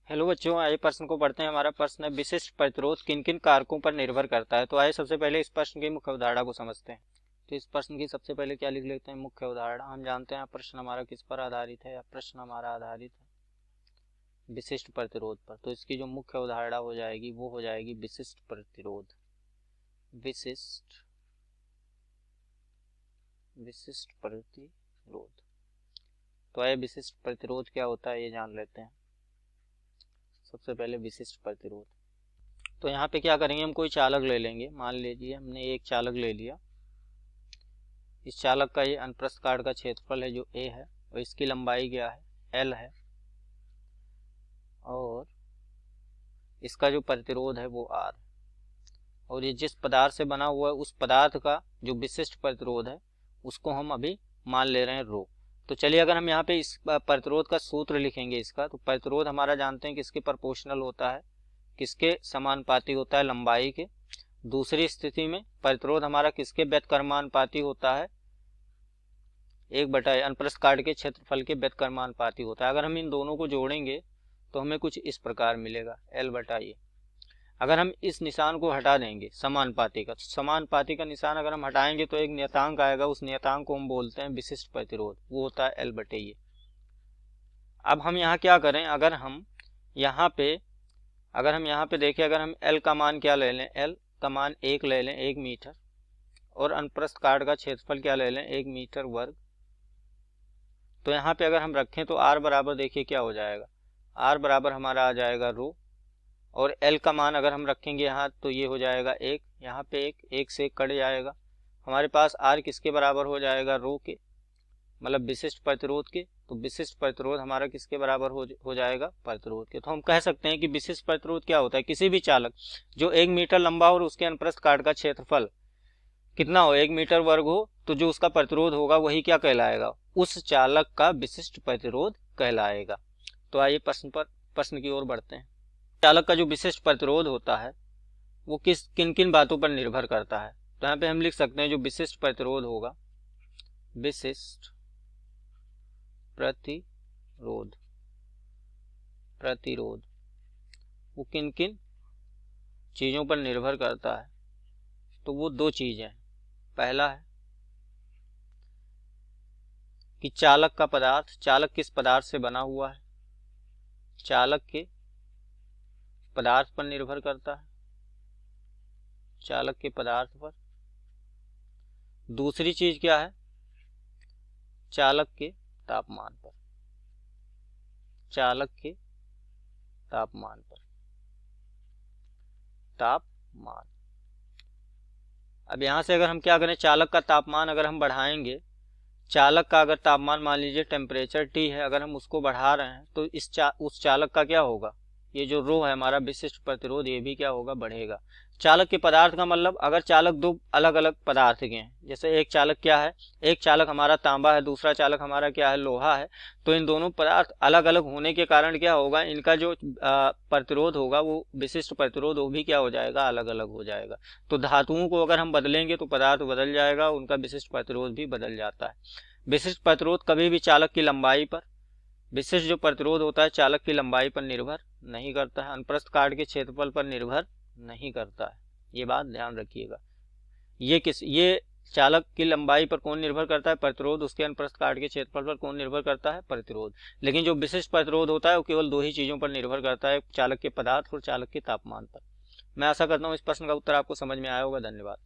Hello बच्चों, आइए प्रश्न को पढ़ते हैं। हमारा प्रश्न है विशिष्ट प्रतिरोध किन किन कारकों पर निर्भर करता है। तो आइए सबसे पहले इस प्रश्न की मुख्य अवधारणा को समझते हैं। तो इस प्रश्न की सबसे पहले क्या लिख लेते हैं, मुख्य अवधारणा। हम जानते हैं प्रश्न हमारा किस पर आधारित है, या प्रश्न हमारा आधारित है विशिष्ट प्रतिरोध पर। तो इसकी जो मुख्य अवधारणा हो जाएगी वो हो जाएगी विशिष्ट प्रतिरोध। विशिष्ट विशिष्ट प्रतिरोध। तो आइए विशिष्ट प्रतिरोध क्या होता है ये जान लेते हैं। सबसे पहले विशिष्ट प्रतिरोध, तो यहाँ पे क्या करेंगे, हम कोई चालक ले लेंगे। मान लीजिए हमने एक चालक ले लिया। इस चालक का ये अनुप्रस्थ काट का क्षेत्रफल है जो a है, और इसकी लंबाई क्या है, l है, और इसका जो प्रतिरोध है वो r। और ये जिस पदार्थ से बना हुआ है उस पदार्थ का जो विशिष्ट प्रतिरोध है उसको हम अभी मान ले रहे हैं रो। तो चलिए अगर हम यहाँ पे इस प्रतिरोध का सूत्र लिखेंगे इसका, तो प्रतिरोध हमारा जानते हैं किसके प्रोपोर्शनल होता है, किसके समानुपाती होता है, लंबाई के। दूसरी स्थिति में प्रतिरोध हमारा किसके व्यतकर्मानुपाती होता है, 1/, अनुप्रस्थ काट के क्षेत्रफल के व्यतकर्मानुपाती होता है। अगर हम इन दोनों को जोड़ेंगे तो हमें कुछ इस प्रकार मिलेगा, L/A। अगर हम इस निशान को हटा देंगे समानुपाती का, तो समानुपाती का निशान अगर हम हटाएंगे तो एक नियतांक आएगा, उस नियतांक को हम बोलते हैं विशिष्ट प्रतिरोध, वो होता है L/A। अब हम यहाँ क्या करें, अगर हम यहाँ पे देखें, अगर हम L का मान क्या ले लें, L का मान 1 ले लें, 1 मीटर, और अनुप्रस्थ काट का क्षेत्रफल क्या ले लें, 1 मीटर वर्ग। तो यहाँ पे अगर हम रखें तो r बराबर देखिए क्या हो जाएगा, r बराबर हमारा आ जाएगा रो, और L का मान अगर हम रखेंगे यहाँ तो ये हो जाएगा 1, यहाँ पे 1 से 1 कट जाएगा। हमारे पास r किसके बराबर हो जाएगा, रो के, मतलब विशिष्ट प्रतिरोध के। तो विशिष्ट प्रतिरोध हमारा किसके बराबर हो जाएगा, प्रतिरोध के। तो हम कह सकते हैं कि विशिष्ट प्रतिरोध क्या होता है, किसी भी चालक जो 1 मीटर लंबा और उसके अनुप्रस्थ काट का क्षेत्रफल कितना हो, 1 मीटर वर्ग हो, तो जो उसका प्रतिरोध होगा वही क्या कहलाएगा, उस चालक का विशिष्ट प्रतिरोध कहलाएगा। तो आइए प्रश्न की ओर बढ़ते हैं। चालक का जो विशिष्ट प्रतिरोध होता है वो किन किन बातों पर निर्भर करता है। तो यहाँ पे हम लिख सकते हैं जो विशिष्ट प्रतिरोध होगा, विशिष्ट प्रतिरोध वो किन किन चीजों पर निर्भर करता है। तो वो दो चीजें हैं। पहला है कि चालक का पदार्थ, चालक किस पदार्थ से बना हुआ है, चालक के पदार्थ पर निर्भर करता है, चालक के पदार्थ पर। दूसरी चीज क्या है, चालक के तापमान पर, चालक के तापमान पर, तापमान। अब यहां से अगर हम क्या करें, चालक का तापमान अगर हम बढ़ाएंगे, चालक का अगर तापमान मान लीजिए टेम्परेचर T है, अगर हम उसको बढ़ा रहे हैं तो उस चालक का क्या होगा, ये जो रो है हमारा विशिष्ट प्रतिरोध, ये भी क्या होगा, बढ़ेगा। चालक के पदार्थ का मतलब अगर चालक दो अलग अलग पदार्थ के हैं, जैसे एक चालक क्या है, एक चालक हमारा तांबा है, दूसरा चालक हमारा क्या है, लोहा है। तो इन दोनों पदार्थ अलग अलग होने के कारण क्या होगा, इनका जो प्रतिरोध होगा वो विशिष्ट प्रतिरोध वो भी क्या हो जाएगा, अलग अलग हो जाएगा। तो धातुओं को अगर हम बदलेंगे तो पदार्थ बदल जाएगा, उनका विशिष्ट प्रतिरोध भी बदल जाता है। विशिष्ट प्रतिरोध कभी भी चालक की लंबाई पर, विशिष्ट जो प्रतिरोध होता है चालक की लंबाई पर निर्भर नहीं करता है, अनुप्रस्थ काट के क्षेत्रफल पर निर्भर नहीं करता है। ये बात ध्यान रखिएगा। ये चालक की लंबाई पर कौन निर्भर करता है, प्रतिरोध। उसके अनुप्रस्थ काट के क्षेत्रफल पर कौन निर्भर करता है, प्रतिरोध। लेकिन जो विशिष्ट प्रतिरोध होता है वो केवल दो ही चीजों पर निर्भर करता है, चालक के पदार्थ और चालक के तापमान पर। मैं आशा करता हूँ इस प्रश्न का उत्तर आपको समझ में आया होगा। धन्यवाद।